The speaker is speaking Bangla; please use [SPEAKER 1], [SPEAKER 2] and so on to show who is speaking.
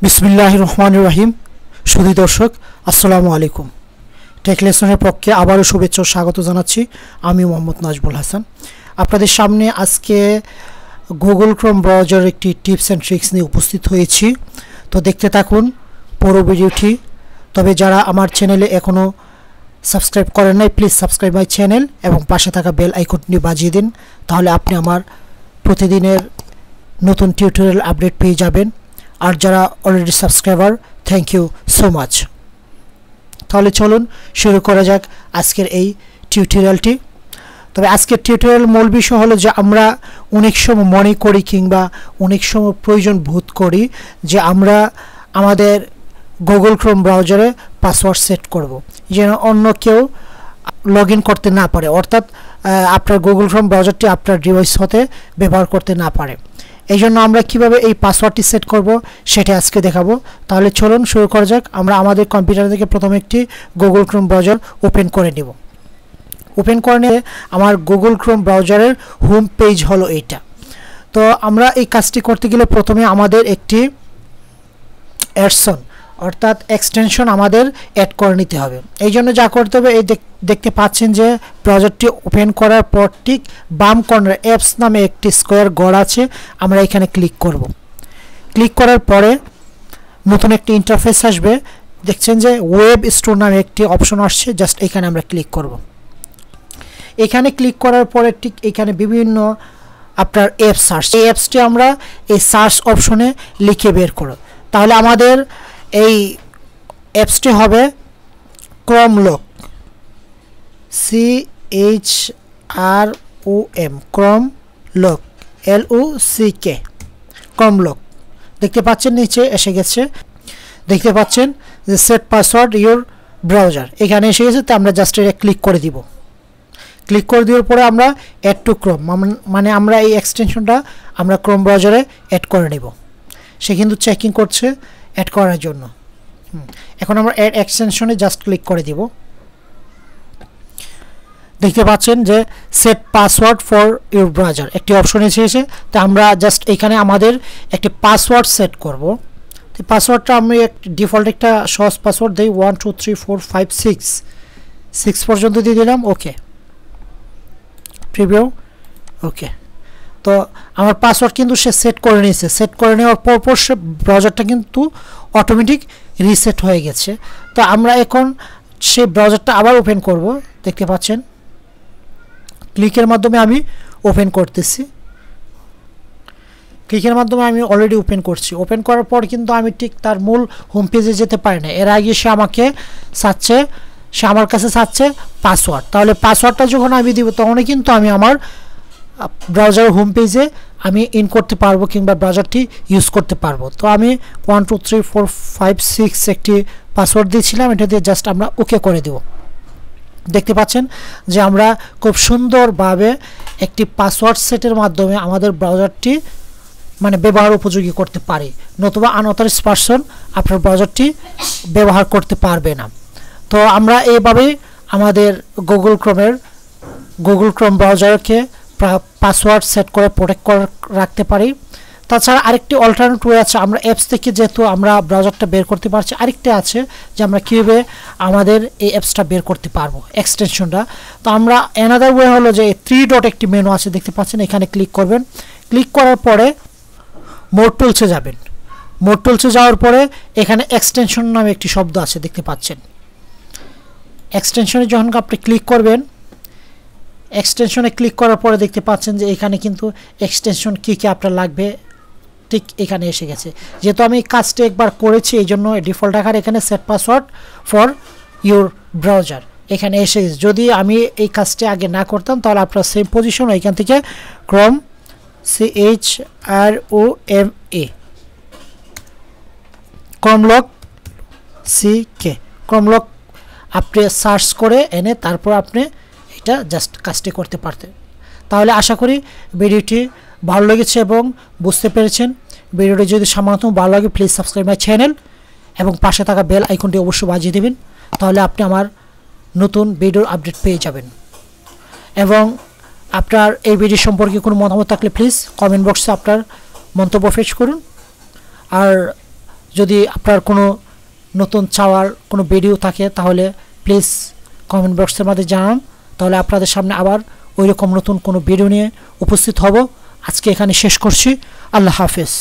[SPEAKER 1] বিসমিল্লাহির রহমানির রহিম। সুধী দর্শক, আসসালামু আলাইকুম। টেক লেসনের পক্ষে আবারও শুভেচ্ছা ও স্বাগত জানাচ্ছি। আমি মোহাম্মদ নাজবুল হাসান। আপনাদের সামনে আজকে গুগল ক্রোম ব্রাউজারের একটি টিপস অ্যান্ড ট্রিক্স নিয়ে উপস্থিত হয়েছি। তো দেখতে থাকুন পুরো ভিডিওটি। তবে যারা আমার চ্যানেলে এখনও সাবস্ক্রাইব করেন নাই, প্লিজ সাবস্ক্রাইব মাই চ্যানেল এবং পাশে থাকা বেল আইকনটি বাজিয়ে দিন। তাহলে আপনি আমার প্রতিদিনের নতুন টিউটোরিয়াল আপডেট পেয়ে যাবেন। আর যারা already subscriber, thank you so much. তাহলে চলুন শুরু করা যাক আজকের এই টিউটোরিয়ালটি। তবে আজকের টিউটোরিয়াল মূল বিষয় হলো যে আমরা অনেক সময় মনে করি কিংবা অনেক সময় প্রয়োজন বোধ করি যে আমরা আমাদের গুগল ক্রোম ব্রাউজারে পাসওয়ার্ড সেট করব, যেন অন্য কেউ লগ ইন করতে না পারে, অর্থাৎ আপনার গুগল ক্রোম ব্রাউজারটি আপনার ডিভাইস হতে ব্যবহার করতে না পারে। এই জন্য আমরা কীভাবে এই পাসওয়ার্ডটি সেট করব সেটা আজকে দেখাবো। তাহলে চলুন শুরু করা যাক। আমরা আমাদের কম্পিউটার থেকে প্রথমে একটি গুগল ক্রোম ব্রাউজার ওপেন করে নেব। ওপেন করে নিয়ে আমার গুগল ক্রোম ব্রাউজারের হোম পেজ হলো এইটা। তো আমরা এই কাজটি করতে গেলে প্রথমে আমাদের একটি অ্যাডসন অর্থাৎ এক্সটেনশন আমাদের অ্যাড করে নিতে হবে। এই জন্য যা করতে হবে, এই দেখতে পাচ্ছেন যে ব্রাউজারটি ওপেন করার পর ঠিক বাম কর্নারে অ্যাপস নামে একটি স্কোয়ার ঘর আছে, আমরা এখানে ক্লিক করব। ক্লিক করার পরে নতুন একটি ইন্টারফেস আসবে। দেখছেন যে ওয়েব স্টোর নামে একটি অপশন আসছে, জাস্ট এখানে আমরা ক্লিক করব। এখানে ক্লিক করার পরে ঠিক এখানে বিভিন্ন আপনার অ্যাপস আসছে, এই অ্যাপসটি আমরা এই সার্চ অপশনে লিখে বের করব। তাহলে আমাদের এই অ্যাপসটি হবে ক্রোমলক, CHROM, ক্রোমলক, LOCK, ক্রোমলক। দেখতে পাচ্ছেন নিচে এসে গেছে, দেখতে পাচ্ছেন যে সেট পাসওয়ার্ড ইউর ব্রাউজার এখানে এসে গেছে। তো আমরা জাস্ট এটা ক্লিক করে দিব। ক্লিক করে দেওয়ার পরে আমরা অ্যাড টু ক্রোম, মানে আমরা এই এক্সটেনশনটা আমরা ক্রোম ব্রাউজারে অ্যাড করে নেব। সে কিন্তু চেকিং করছে অ্যাড করার জন্য। এখন আমরা অ্যাড এক্সটেনশনে জাস্ট ক্লিক করে দিব। দেখতে পাচ্ছেন যে set password for your browser একটি অপশন এসেছে। তো আমরা জাস্ট এখানে আমাদের একটি পাসওয়ার্ড সেট করব। তো পাসওয়ার্ডটা আমি ডিফল্ট একটা সহজ পাসওয়ার্ড দিই, 1 2 3 4 5 6 পর্যন্ত দিয়ে দিলাম। ওকে, প্রিভিউ, ওকে। তো আমার পাসওয়ার্ড কিন্তু সে সেট করে নিয়েছে। সেট করে নেওয়ার পর সে ব্রাউজারটা কিন্তু অটোমেটিক রিসেট হয়ে গেছে। তো আমরা এখন সেই ব্রাউজারটা আবার ওপেন করব। দেখতে পাচ্ছেন ক্লিকের মাধ্যমে আমি ওপেন করতেছি। ক্লিকের মাধ্যমে আমি অলরেডি ওপেন করছি। ওপেন করার পর কিন্তু আমি ঠিক তার মূল হোম পেজে যেতে পারি না। এর আগে সে আমাকে চাচ্ছে, সে আমার কাছে চাচ্ছে পাসওয়ার্ড। তাহলে পাসওয়ার্ডটা যখন আমি দিব তখনই কিন্তু আমি আমার ব্রাউজার হোম পেজে আমি ইন করতে পারবো কিংবা ব্রাউজারটি ইউজ করতে পারবো। তো আমি 1 2 3 4 5 6 একটি পাসওয়ার্ড দিয়েছিলাম, এটা দিয়ে জাস্ট আমরা ওকে করে দেব। দেখতে পাচ্ছেন যে আমরা খুব সুন্দরভাবে একটি পাসওয়ার্ড সেটের মাধ্যমে আমাদের ব্রাউজারটি মানে ব্যবহার উপযোগী করতে পারি, নতুবা আনঅথরাইজড পারসন আপনার ব্রাউজারটি ব্যবহার করতে পারবে না। তো আমরা এইভাবেই আমাদের গুগল ক্রোম ব্রাউজারকে পাসওয়ার্ড সেট করে প্রোটেক্ট করে রাখতে পারি। তাছাড়া আরেকটি অল্টারনেট ওয়ে আছে, আমরা অ্যাপস থেকে যেহেতু আমরা ব্রাউজারটা বের করতে পারছি, আরেকটি আছে যে আমরা কীভাবে আমাদের এই অ্যাপসটা বের করতে পারবো এক্সটেনশনটা। তো আমরা অ্যানাদার ওয়ে হলো যে 3 ডট একটি মেনু আছে, দেখতে পাচ্ছেন, এখানে ক্লিক করবেন। ক্লিক করার পরে মোর টুলসে যাবেন। মোর টুলসে যাওয়ার পরে এখানে এক্সটেনশন নামে একটি শব্দ আছে, দেখতে পাচ্ছেন। এক্সটেনশনে যখন আপনি ক্লিক করবেন, এক্সটেনশনে ক্লিক করার পরে দেখতে পাচ্ছেন যে এখানে কিন্তু এক্সটেনশন কী কী আপনার লাগবে ঠিক এখানে এসে গেছে। যেহেতু আমি কাজটি একবার করেছি এই জন্য ডিফল্ট আকারে এখানে set password for your browser এখানে এসে গেছে। যদি আমি এই কাজটি আগে না করতাম তাহলে আপনার সেম পজিশন এখান থেকে ক্রোম, CHROMA, ক্রোমলক, CK, ক্রোমলক আপনি সার্চ করে এনে তারপর আপনি এটা জাস্ট কাজটি করতে পারতেন। তাহলে আশা করি ভিডিওটি ভালো লেগেছে এবং বুঝতে পেরেছেন। ভিডিওটি যদি সামান্য ভালো লাগে প্লিজ সাবস্ক্রাইব মাই চ্যানেল এবং পাশে থাকা বেল আইকনটি অবশ্যই বাজিয়ে দেবেন। তাহলে আপনি আমার নতুন ভিডিওর আপডেট পেয়ে যাবেন। এবং আপনার এই ভিডিও সম্পর্কে কোনো মতামত থাকলে প্লিজ কমেন্ট বক্সে আপনার মন্তব্য পেশ করুন। আর যদি আপনার কোনো নতুন চাওয়ার কোনো ভিডিও থাকে তাহলে প্লিজ কমেন্ট বক্সের মধ্যে জানান, তাহলে আপনাদের সামনে আবার ওই রকম নতুন কোনো ভিডিও নিয়ে উপস্থিত হব। আজকে এখানে শেষ করছি। আল্লাহ হাফেজ।